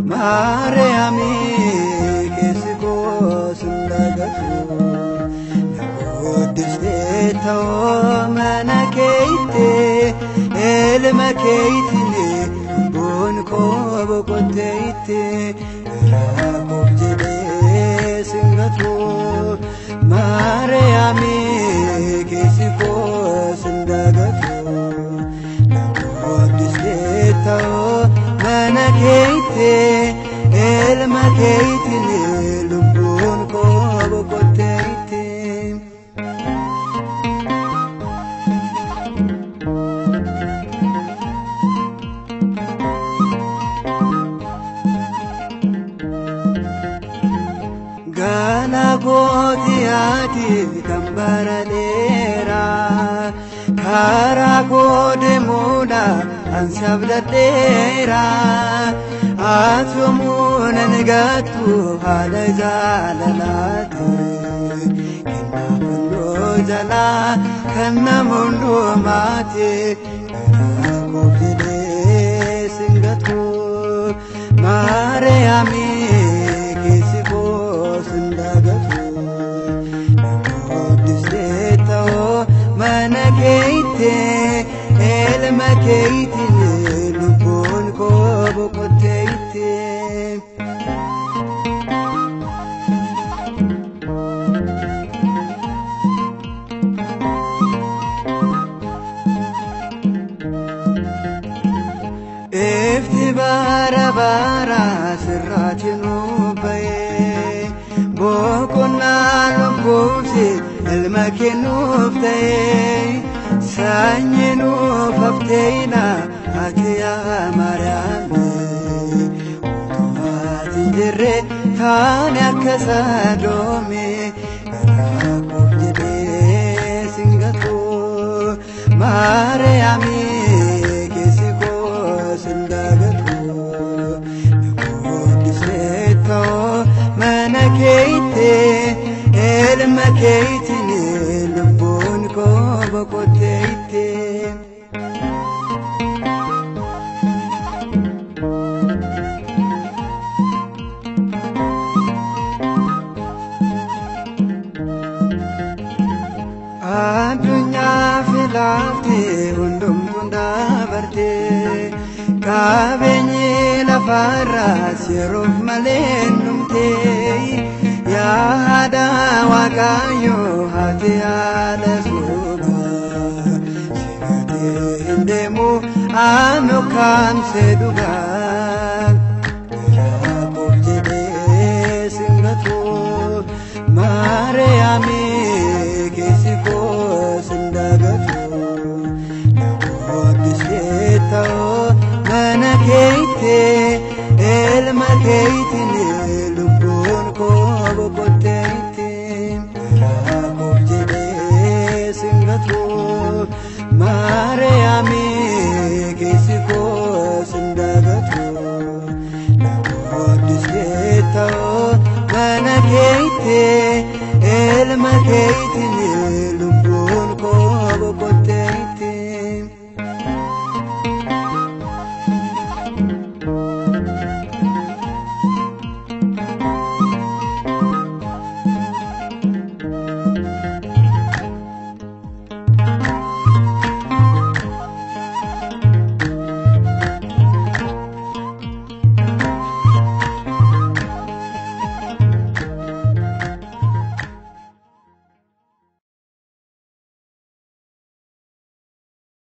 Mariami kesiko sundagatu Nakodiste tao mana keite elma keitine bon ko bokoteite Rakobjede singatu Mariami kesiko sundagatu Nakodiste tao mana keite elma keitine lubun ko bokoteite gana godiati kambara dera kara gode moda ansabda dera Asumuna negatu hala jalalati Kena mundu jala kana mundu mati Aku kide singatu Mariami kisiko sundagatu Nakodisletao mana keite elma keitine lubun ko bokoteite Eftibara bara sirratinu baye bokonna lubbusi elmakinuftaye sanyinu fafteina atiya mariami utumati jirre tani akasadome rakobjede singatu mariami kesiko sindagatu nakodisletao mana keite elma keitine lubun ko bokoteite Adunya filafte undum tunda barte kabenye lafara siruf malendumte ya hada wakayo hati ala suba sigate indemu anukam seduga Rakobjede singatu Mariami kesiko sundagatu Nakodisletao mana keite elma keitine lubun ko bokoteite Rakobjede singatu Mariami